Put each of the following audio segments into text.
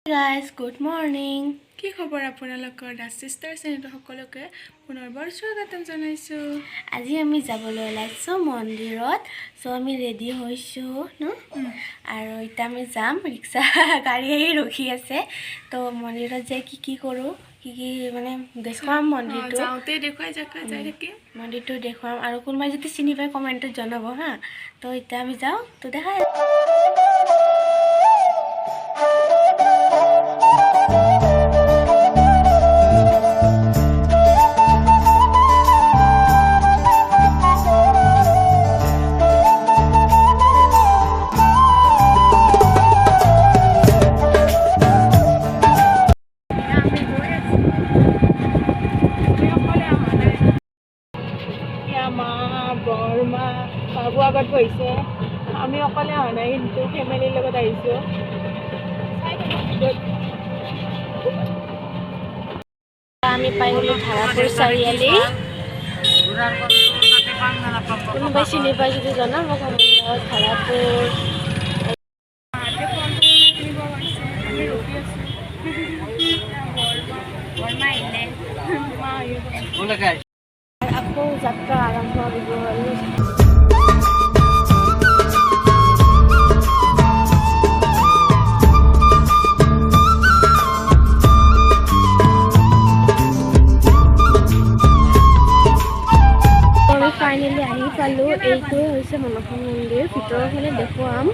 Guys, good morning. কি খবৰ আপোনালোকৰ দা সিস্টাৰ চেনেলটো সকলোকে পুনৰবাৰ স্বাগতম জনাইছো। আজি আমি যাবলৈ ওলাইছো মন্দিৰত। সো আমি ৰেডি হৈছো ন আৰু ইটা আমি যাম ৰিক্সা গাড়ী আহি ৰখি আছে। তো মন্দিৰত যে কি কৰো কি মানে দেখুৱাম মন্দিৰটো যাওঁতে দেখুৱাই যাকা যাই থাকি মন্দিৰটো দেখুৱাম আৰু কোনোবাই যদি চিনি পায় কমেন্টত জনাব হা। তো ইটা আমি যাও তো দেখা বৰমা বাবু আগত বহিছে আমি অকলে অহা নাই কিন্তু ফেমিলিৰ লগত আহিছো আমি পাই গলো ধাৰাপুৰ চাৰিআলি কোনোবাই চিনি পাই যদি জনাব ধাৰাপুৰ আকৌ যাত্ৰা আৰম্ভ হ'ব আৰু ফাইনেলি আহি পালো এইটোৱে হৈছে মনসা মন্দিৰ ভিতৰৰ ফালে দেখুৱাম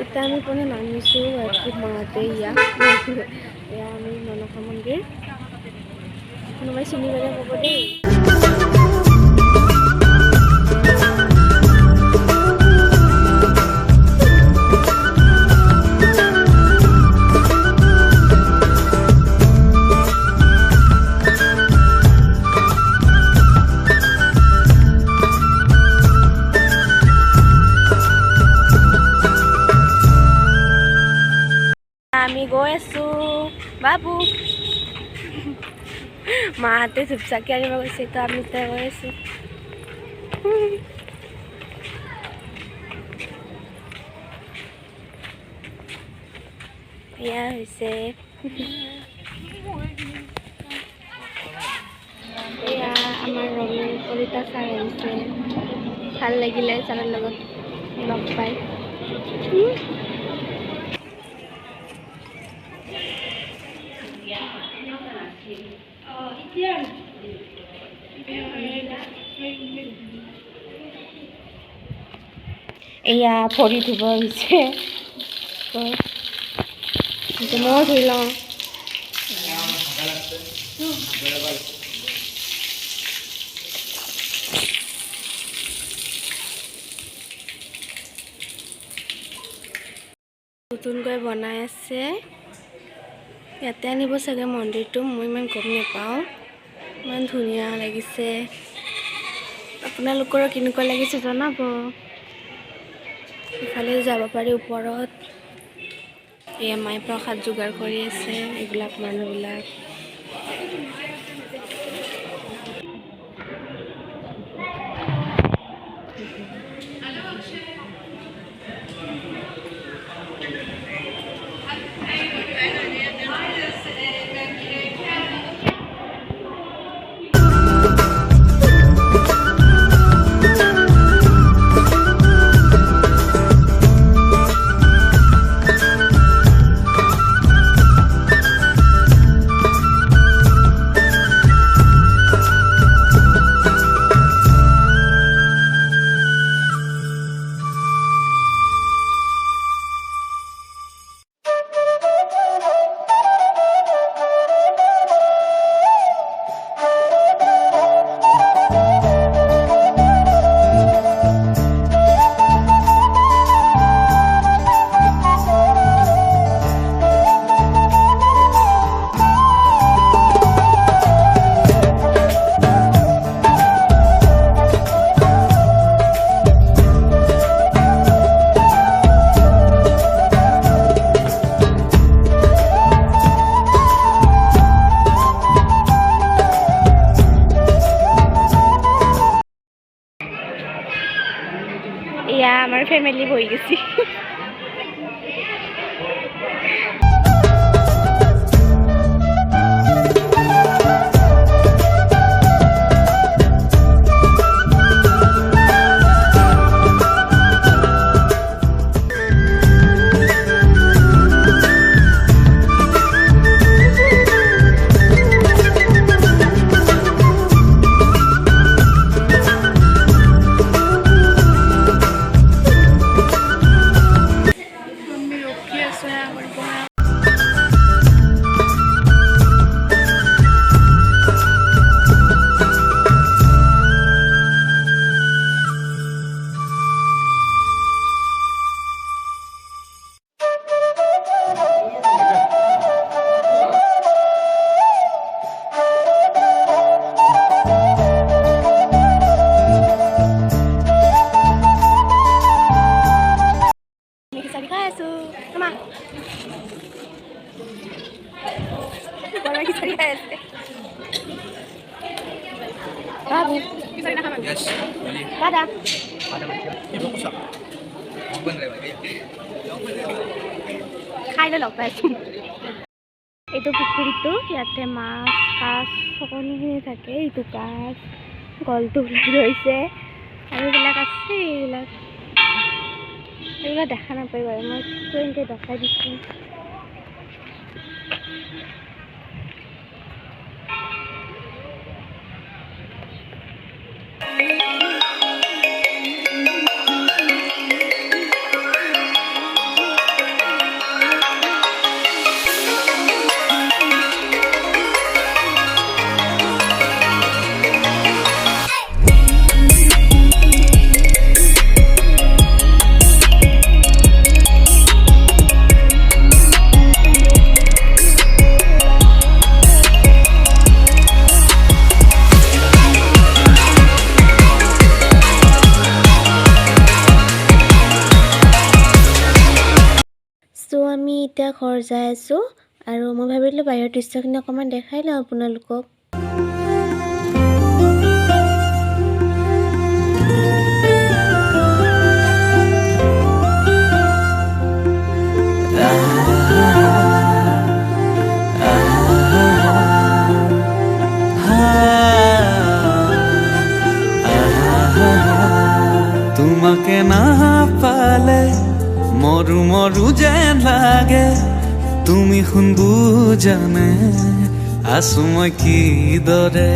এতিয়া আমি কোনে নামিছো মনতে এয়া আমি মনসা মন্দিৰ কোনোবাই চিনি পালে ক'ব দেই আমি গৈ আছো বাবু মাহঁতে ধূপচাকি আনিব গৈছে তো আমি তাই গৈ আছো এয়া হৈছে এয়া আমাৰ ৰঙীন কলিতা ছাৰ আহিছে ভাল লাগিলে ছাৰৰ লগত লগ পাই এয়া ভৰি ধুব হৈছে মই ধুই লওঁ নতুনকৈ বনাই আছে ইয়াতে আনিব চাগে মন্দিৰটো মই ইমান গম নাপাওঁ ইমান ধুনীয়া লাগিছে আপোনালোকৰ কেনেকুৱা লাগিছে জনাব ইফালে যাব পাৰি ওপৰত এয়া মাই প্ৰসাদ যোগাৰ কৰি আছে এইবিলাক মানুহবিলাক এয়া আমার ফ্যামিলি বই গেছি খাই আছে বাবু দাদা খাই লৈ লগ পাইছোঁ এইটো পুখুৰীটো ইয়াতে মাছ কাছ সকলোখিনি থাকে এইটো কাছ গলটো ওলাই ৰৈছে আৰু এইবিলাক আছে এইবিলাক দেখা নাপায় বাৰু মই এনেকৈ দেখাই দিছোঁ আমি এতিয়া ঘৰ যাই আছোঁ আৰু মই ভাবিলোঁ বাহিৰৰ দৃশ্যখিনি অকণমান দেখাই লওঁ আপোনালোকক তোমাকে না পালে মৰু মৰু যেন লাগে তুমি শুনবু জানে আছো মই কি দৰে